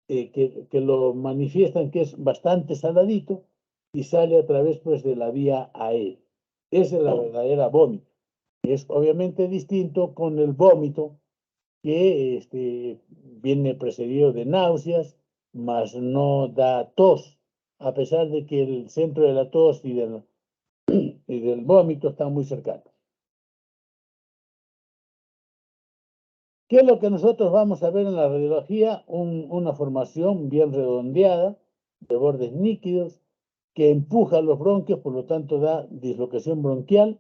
que lo manifiestan que es bastante saladito y sale a través pues de la vía aérea. Esa es la verdadera vómito. Es obviamente distinto con el vómito que viene precedido de náuseas, mas no da tos, a pesar de que el centro de la tos y del vómito están muy cercanos. ¿Qué es lo que nosotros vamos a ver en la radiología? Una formación bien redondeada de bordes níquidos que empuja los bronquios, por lo tanto da dislocación bronquial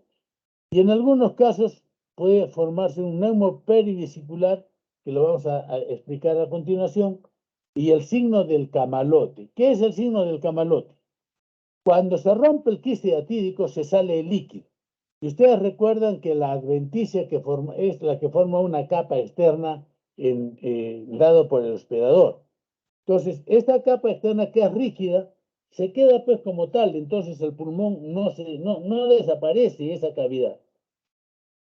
y en algunos casos puede formarse un neumo perivesicular, que lo vamos a explicar a continuación, y el signo del camalote. ¿Qué es el signo del camalote? Cuando se rompe el quiste diatídico se sale el líquido. Y ustedes recuerdan que la adventicia es la que forma una capa externa dado por el hospedador. Entonces, esta capa externa que es rígida, se queda pues como tal, entonces el pulmón no desaparece esa cavidad.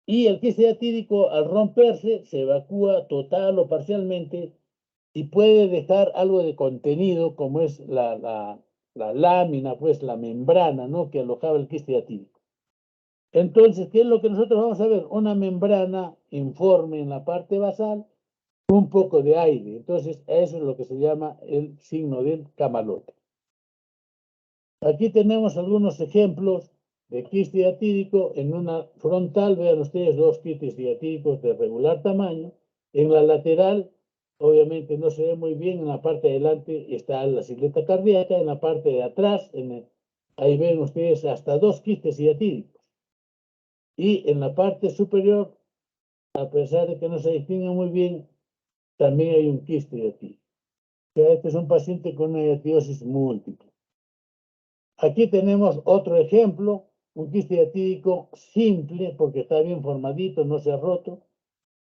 Y el quiste diatídico al romperse se evacúa total o parcialmente y puede dejar algo de contenido como es la lámina, pues la membrana, ¿no? Que alojaba el quiste diatídico. Entonces, ¿qué es lo que nosotros vamos a ver? Una membrana informe en la parte basal, un poco de aire. Entonces, eso es lo que se llama el signo del camalote. Aquí tenemos algunos ejemplos de quiste diatídico en una frontal. Vean ustedes dos quistes diatídicos de regular tamaño. En la lateral, obviamente no se ve muy bien. En la parte de adelante está la silueta cardíaca. En la parte de atrás, ahí ven ustedes hasta dos quistes diatídicos. Y en la parte superior, a pesar de que no se distingue muy bien, también hay un quiste diatídico. O sea, este es un paciente con una diatidosis múltiple. Aquí tenemos otro ejemplo, un quiste diatídico simple, porque está bien formadito, no se ha roto.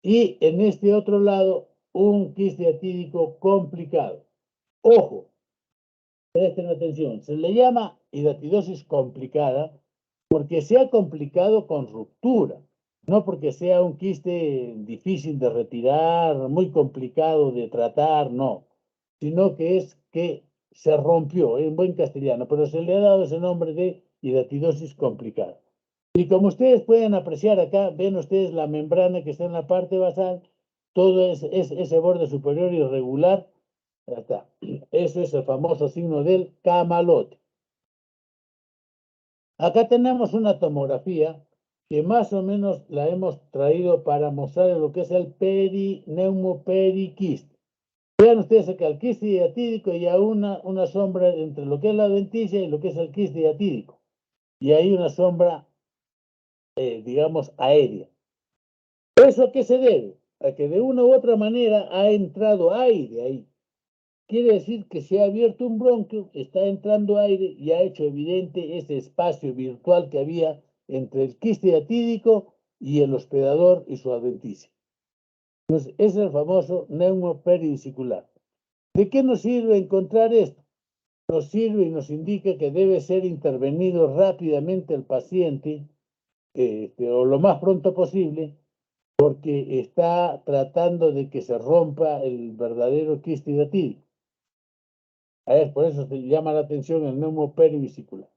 Y en este otro lado, un quiste diatídico complicado. Ojo, presten atención, se le llama hidatidosis complicada porque se ha complicado con ruptura, no porque sea un quiste difícil de retirar, muy complicado de tratar, no, sino que es que se rompió en buen castellano, pero se le ha dado ese nombre de hidatidosis complicada. Y como ustedes pueden apreciar acá, ven ustedes la membrana que está en la parte basal, todo ese borde superior irregular, ya está. Ese es el famoso signo del camalote. Acá tenemos una tomografía que más o menos la hemos traído para mostrar lo que es el perineumopericiste. Vean ustedes acá el quiste hiatídico y hay una sombra entre lo que es la denticia y lo que es el quiste hiatídico. Y hay una sombra, digamos, aérea. ¿Eso a qué se debe? A que de una u otra manera ha entrado aire ahí. Quiere decir que se ha abierto un bronquio, está entrando aire y ha hecho evidente ese espacio virtual que había entre el quiste hiatídico y el hospedador y su adventicia. Entonces, ese es el famoso neumo peridiscicular. ¿De qué nos sirve encontrar esto? Nos sirve y nos indica que debe ser intervenido rápidamente el paciente, o lo más pronto posible, porque está tratando de que se rompa el verdadero quiste hiatídico. Por eso se llama la atención el neumo perivesicular.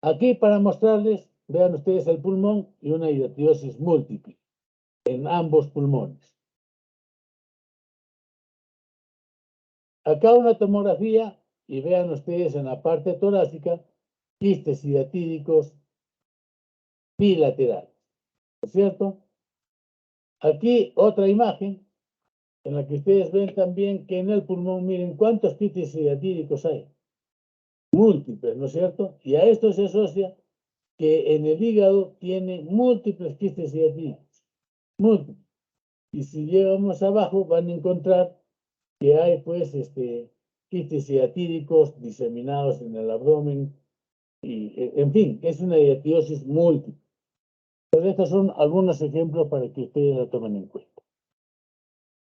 Aquí para mostrarles, vean ustedes el pulmón y una hidatidosis múltiple en ambos pulmones. Acá una tomografía y vean ustedes en la parte torácica quistes hidatídicos bilaterales, ¿no es cierto? Aquí otra imagen en la que ustedes ven también que en el pulmón, miren cuántos quistes hidatídicos hay. Múltiples, ¿no es cierto? Y a esto se asocia que en el hígado tiene múltiples quistes hiatídicos, múltiples. Y si llegamos abajo van a encontrar que hay pues quistes hiatídicos diseminados en el abdomen y en fin, es una hiatidosis múltiple. Pero estos son algunos ejemplos para que ustedes la tomen en cuenta.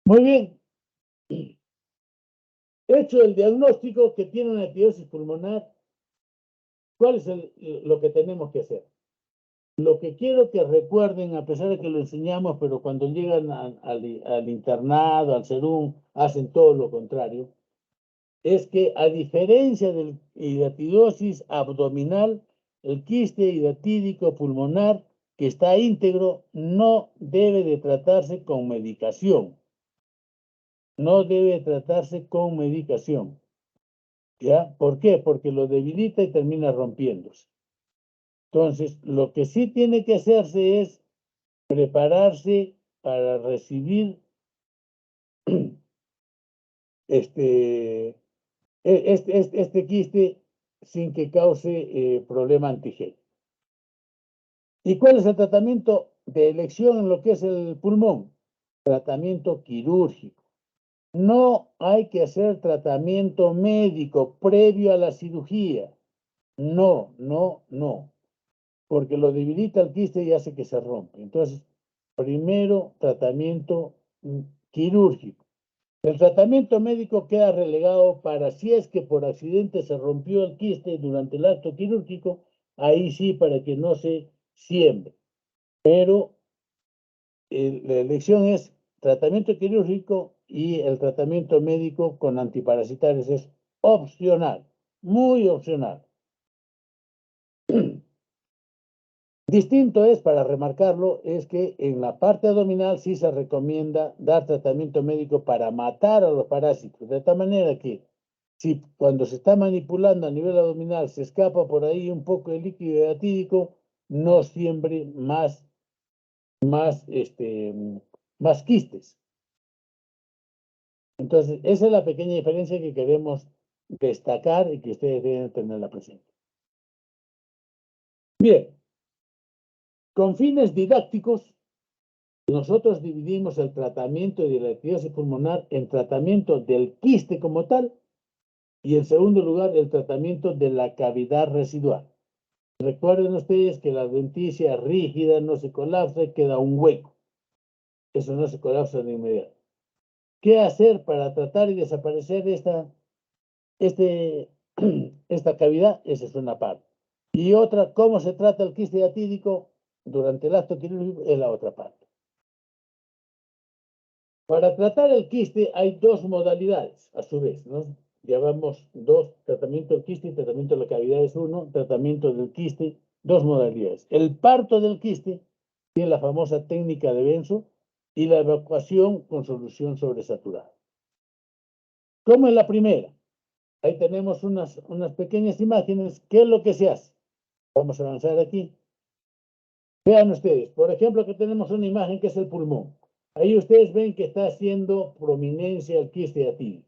Muy bien. Hecho el diagnóstico que tiene una hiatidosis pulmonar, ¿cuál es lo que tenemos que hacer? Lo que quiero que recuerden, a pesar de que lo enseñamos, pero cuando llegan al internado, al serum, hacen todo lo contrario, es que a diferencia del hidatidosis abdominal, el quiste hidatídico pulmonar que está íntegro no debe de tratarse con medicación. No debe tratarse con medicación. ¿Ya? ¿Por qué? Porque lo debilita y termina rompiéndose. Entonces, lo que sí tiene que hacerse es prepararse para recibir este quiste sin que cause problema antigénico. ¿Y cuál es el tratamiento de elección en lo que es el pulmón? Tratamiento quirúrgico. No hay que hacer tratamiento médico previo a la cirugía. No, no, no. Porque lo debilita el quiste y hace que se rompe. Entonces, primero tratamiento quirúrgico. El tratamiento médico queda relegado para si es que por accidente se rompió el quiste durante el acto quirúrgico, ahí sí para que no se siembre. Pero la elección es tratamiento quirúrgico y el tratamiento médico con antiparasitarios es opcional, muy opcional. Distinto es, para remarcarlo, es que en la parte abdominal sí se recomienda dar tratamiento médico para matar a los parásitos, de tal manera que si cuando se está manipulando a nivel abdominal se escapa por ahí un poco de líquido hiatídico, no siembre más quistes. Entonces, esa es la pequeña diferencia que queremos destacar y que ustedes deben tenerla presente. Bien, con fines didácticos, nosotros dividimos el tratamiento de la hidatidosis pulmonar en tratamiento del quiste como tal y en segundo lugar el tratamiento de la cavidad residual. Recuerden ustedes que la denticia rígida no se colapsa y queda un hueco. Eso no se colapsa de inmediato. qué hacer para tratar y desaparecer esta cavidad, esa es una parte. Y otra, cómo se trata el quiste diatídico durante el acto quirúrgico, es la otra parte. Para tratar el quiste hay dos modalidades, a su vez, ¿no? Llevamos dos, tratamiento del quiste y tratamiento de la cavidad es uno, tratamiento del quiste, dos modalidades. El parto del quiste tiene la famosa técnica de Benzo y la evacuación con solución sobresaturada. ¿Cómo es la primera? Ahí tenemos unas pequeñas imágenes. ¿Qué es lo que se hace? Vamos a avanzar aquí. Vean ustedes, por ejemplo, que tenemos una imagen que es el pulmón. Ahí ustedes ven que está haciendo prominencia el quiste diatídico.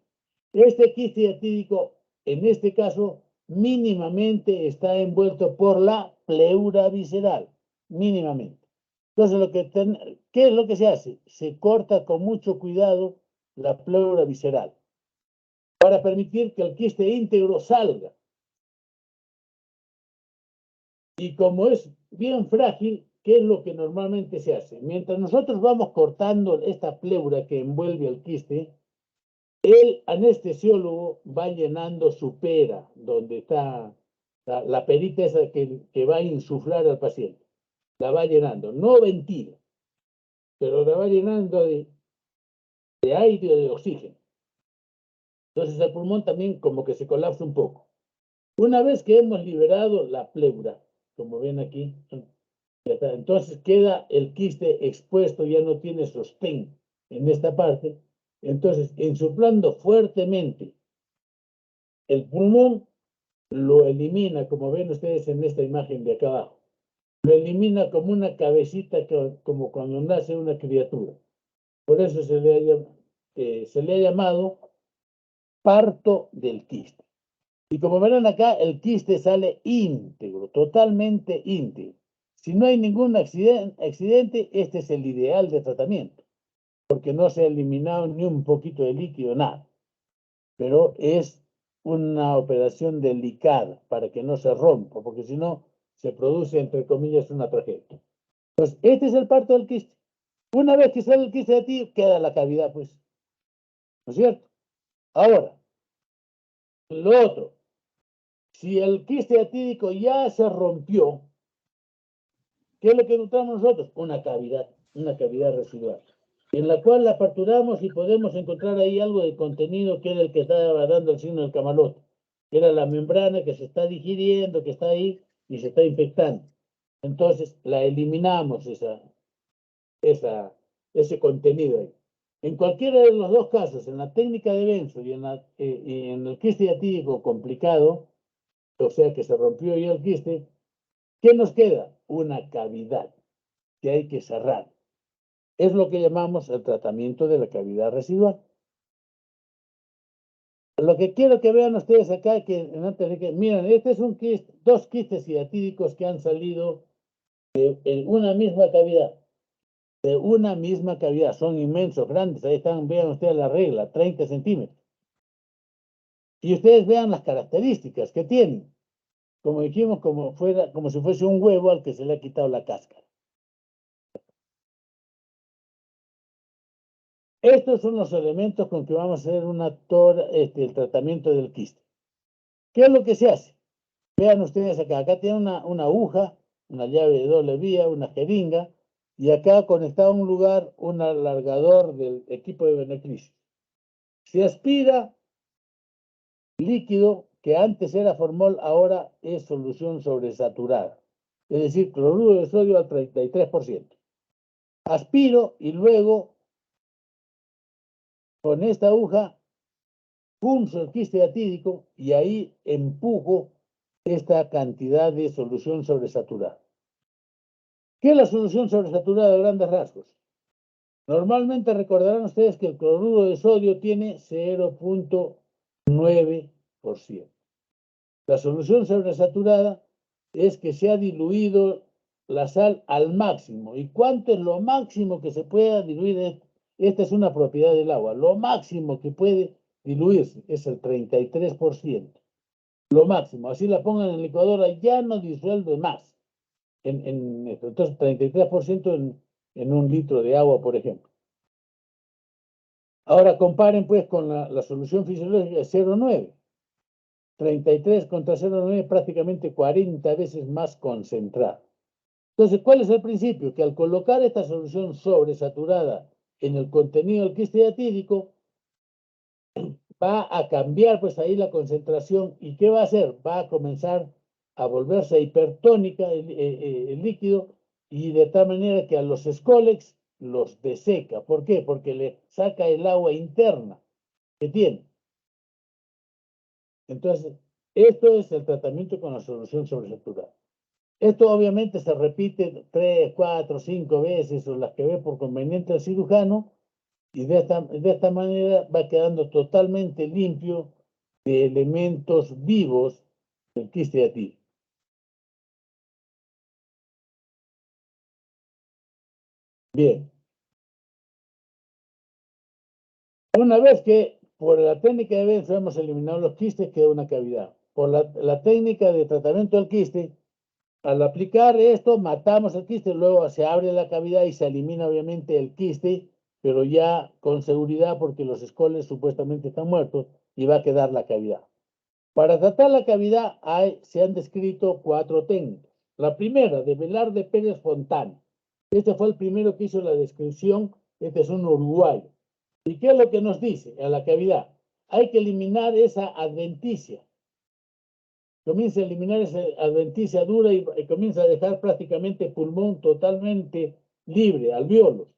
Este quiste diatídico, en este caso, mínimamente está envuelto por la pleura visceral, mínimamente. Entonces, ¿qué es lo que se hace? Se corta con mucho cuidado la pleura visceral para permitir que el quiste íntegro salga. Y como es bien frágil, ¿qué es lo que normalmente se hace? Mientras nosotros vamos cortando esta pleura que envuelve el quiste, el anestesiólogo va llenando su pera, donde está la perita esa que va a insuflar al paciente. La va llenando, no ventila, pero la va llenando de aire o de oxígeno. Entonces el pulmón también como que se colapsa un poco. Una vez que hemos liberado la pleura, como ven aquí, entonces queda el quiste expuesto, ya no tiene sostén en esta parte. Entonces, insuflando fuertemente el pulmón, lo elimina, como ven ustedes en esta imagen de acá abajo. Lo elimina como una cabecita, como cuando nace una criatura. Por eso se le ha llamado parto del quiste. Y como verán acá, el quiste sale íntegro, totalmente íntegro. Si no hay ningún accidente, este es el ideal de tratamiento, porque no se ha eliminado ni un poquito de líquido, nada. Pero es una operación delicada para que no se rompa, porque si no, se produce, entre comillas, una tragedia. Entonces, este es el parto del quiste. Una vez que sale el quiste de ti, queda la cavidad, pues. ¿No es cierto? Ahora, lo otro, si el quiste atídico ya se rompió, ¿qué es lo que encontramos nosotros? Una cavidad residual, en la cual la aperturamos y podemos encontrar ahí algo de contenido que era el que estaba dando el signo del camalote, que era la membrana que se está digiriendo, que está ahí y se está infectando. Entonces la eliminamos ese contenido ahí. En cualquiera de los dos casos, en la técnica de Benzo y en el quiste diatídico complicado, o sea que se rompió ya el quiste, ¿qué nos queda? Una cavidad que hay que cerrar. Es lo que llamamos el tratamiento de la cavidad residual. Lo que quiero que vean ustedes acá, miren, este es dos quistes diatídicos que han salido en una misma cavidad. De una misma cavidad, son inmensos, grandes, ahí están, vean ustedes la regla, 30 centímetros. Y ustedes vean las características que tienen. Como dijimos, como si fuese un huevo al que se le ha quitado la cáscara. Estos son los elementos con que vamos a hacer el tratamiento del quiste. ¿Qué es lo que se hace? Vean ustedes acá tiene una aguja, una llave de doble vía, una jeringa, y acá conectado a un lugar un alargador del equipo de beneficio. Se aspira líquido que antes era formol, ahora es solución sobresaturada, es decir, cloruro de sodio al 33%. Aspiro y luego con esta aguja punzo el quiste diatídico y ahí empujo esta cantidad de solución sobresaturada. ¿Qué es la solución sobresaturada de grandes rasgos? Normalmente recordarán ustedes que el cloruro de sodio tiene 0.9%. La solución sobresaturada es que se ha diluido la sal al máximo. ¿Y cuánto es lo máximo que se pueda diluir? Esta es una propiedad del agua. Lo máximo que puede diluirse es el 33%. Lo máximo. Así la pongan en la licuadora, ya no disuelve más. Entonces, 33% en un litro de agua, por ejemplo. Ahora comparen pues con la solución fisiológica de 0,9. 33 contra 0,9, prácticamente 40 veces más concentrado. Entonces, ¿cuál es el principio? Que al colocar esta solución sobresaturada en el contenido del quiste diatídico, va a cambiar pues ahí la concentración. ¿Y qué va a hacer? Va a comenzar a volverse hipertónica el líquido, y de tal manera que a los Scolex los deseca. ¿Por qué? Porque le saca el agua interna que tiene. Entonces, esto es el tratamiento con la solución sobresaturada. Esto obviamente se repite 3, 4, 5 veces, o las que ve por conveniente el cirujano, y de esta manera va quedando totalmente limpio de elementos vivos del quiste diatídico. Bien, una vez que por la técnica de Benzo hemos eliminado los quistes, queda una cavidad. Por la técnica de tratamiento del quiste, al aplicar esto, matamos el quiste, luego se abre la cavidad y se elimina obviamente el quiste, pero ya con seguridad porque los escoles supuestamente están muertos y va a quedar la cavidad. Para tratar la cavidad se han descrito 4 técnicas. La primera, de Velarde Pérez Fontana. Este fue el primero que hizo la descripción. Este es un uruguayo. ¿Y qué es lo que nos dice a la cavidad? Hay que eliminar esa adventicia. Comienza a eliminar esa adventicia dura y comienza a dejar prácticamente pulmón totalmente libre, alvéolos.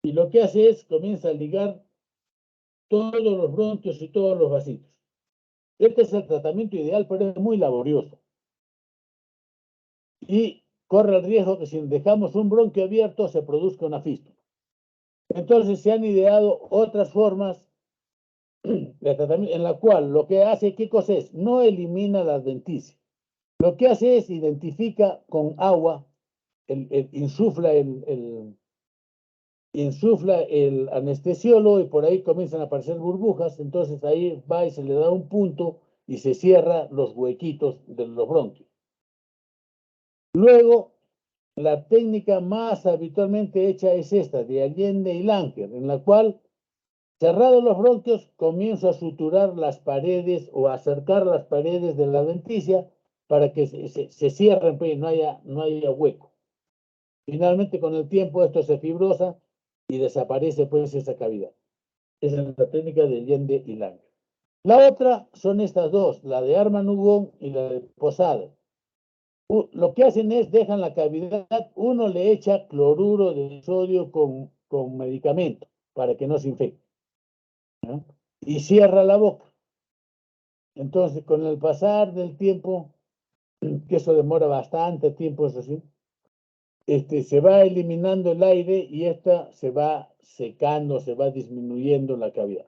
Y lo que hace es, comienza a ligar todos los bronquios y todos los vasitos. Este es el tratamiento ideal, pero es muy laborioso. Y corre el riesgo que si dejamos un bronquio abierto se produzca una fístula. Entonces se han ideado otras formas de tratamiento en la cual lo que hace, ¿qué cosa es? No elimina la adventicia. Lo que hace es identifica con agua, insufla el anestesiólogo y por ahí comienzan a aparecer burbujas, entonces ahí va y se le da un punto y se cierra los huequitos de los bronquios. Luego, la técnica más habitualmente hecha es esta, de Allende y Langer, en la cual, cerrados los bronquios, comienzo a suturar las paredes o a acercar las paredes de la denticia para que se cierren y no haya hueco. Finalmente, con el tiempo, esto se fibrosa y desaparece pues esa cavidad. Esa es la técnica de Allende y Langer. La otra son estas dos, la de Arman Hugón y la de Posada. Lo que hacen es, dejan la cavidad, uno le echa cloruro de sodio con medicamento para que no se infecte, ¿no? Y cierra la boca. Entonces, con el pasar del tiempo, que eso demora bastante tiempo, eso sí, se va eliminando el aire y esta se va secando, se va disminuyendo la cavidad.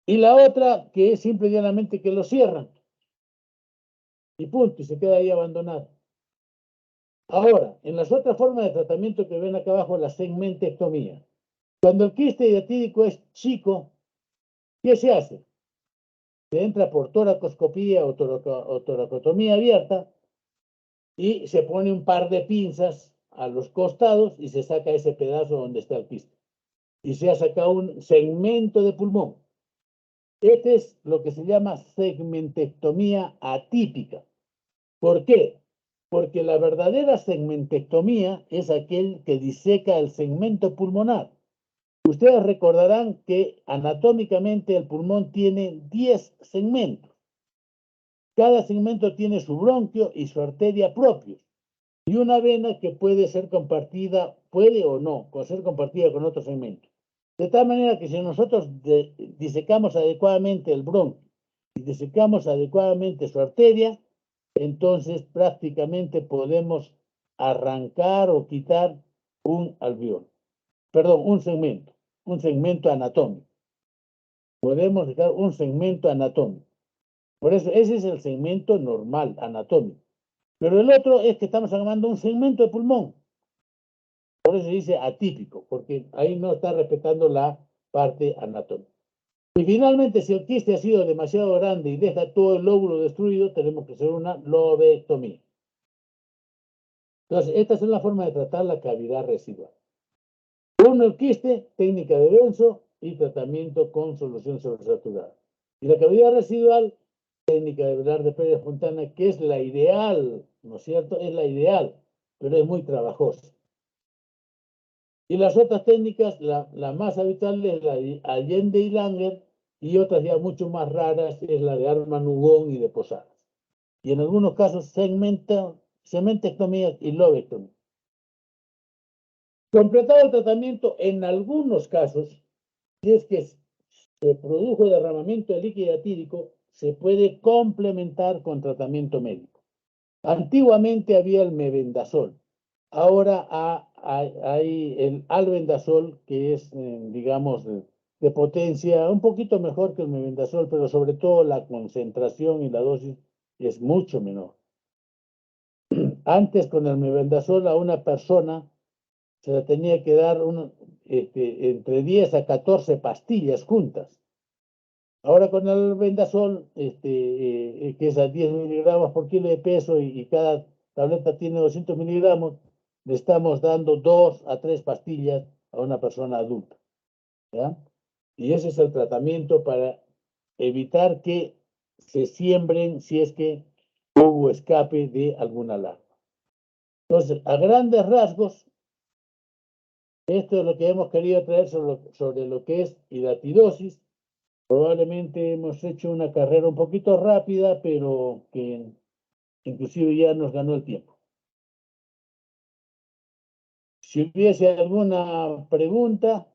Y la otra, que es simple y llanamente que lo cierran, y punto, y se queda ahí abandonado. Ahora, en las otras formas de tratamiento que ven acá abajo, la segmentectomía. Cuando el quiste diatídico es chico, ¿qué se hace? Se entra por toracoscopía o toracotomía abierta y se pone un par de pinzas a los costados y se saca ese pedazo donde está el quiste. Y se ha sacado un segmento de pulmón. Este es lo que se llama segmentectomía atípica. ¿Por qué? Porque la verdadera segmentectomía es aquel que diseca el segmento pulmonar. Ustedes recordarán que anatómicamente el pulmón tiene 10 segmentos. Cada segmento tiene su bronquio y su arteria propios. Y una vena que puede ser compartida, puede o no, ser compartida con otro segmento. De tal manera que si nosotros disecamos adecuadamente el bronquio y disecamos adecuadamente su arteria, entonces prácticamente podemos arrancar o quitar un alveolo. Perdón, un segmento anatómico. Podemos dejar un segmento anatómico. Por eso, ese es el segmento normal, anatómico. Pero el otro es que estamos hablando de un segmento de pulmón. Por eso se dice atípico, porque ahí no está respetando la parte anatómica. Y finalmente, si el quiste ha sido demasiado grande y deja todo el lóbulo destruido, tenemos que hacer una lobectomía. Entonces, esta es una forma de tratar la cavidad residual. Uno, el quiste, técnica de benzo y tratamiento con solución sobresaturada. Y la cavidad residual, técnica de Velarde Pérez Fontana, que es la ideal, ¿no es cierto? Es la ideal, pero es muy trabajosa. Y las otras técnicas, la más habitual es la de Allende y Langer, y otras ya mucho más raras es la de Arman Ugón y de Posadas. Y en algunos casos, cementectomía y lobectomía. Completado el tratamiento, en algunos casos, si es que se produjo derramamiento de líquido atírico, se puede complementar con tratamiento médico. Antiguamente había el mebendazol, ahora hay el albendazol, que es, digamos, de potencia un poquito mejor que el mebendazol, pero sobre todo la concentración y la dosis es mucho menor. Antes con el mebendazol a una persona se le tenía que dar entre 10 a 14 pastillas juntas. Ahora con el Vendasol, que es a 10 miligramos por kilo de peso y cada tableta tiene 200 miligramos, le estamos dando 2 a 3 pastillas a una persona adulta. ¿Ya? Y ese es el tratamiento para evitar que se siembren si es que hubo escape de alguna larva. Entonces, a grandes rasgos, esto es lo que hemos querido traer sobre lo que es hidatidosis. Probablemente hemos hecho una carrera un poquito rápida, pero que inclusive ya nos ganó el tiempo. Si hubiese alguna pregunta,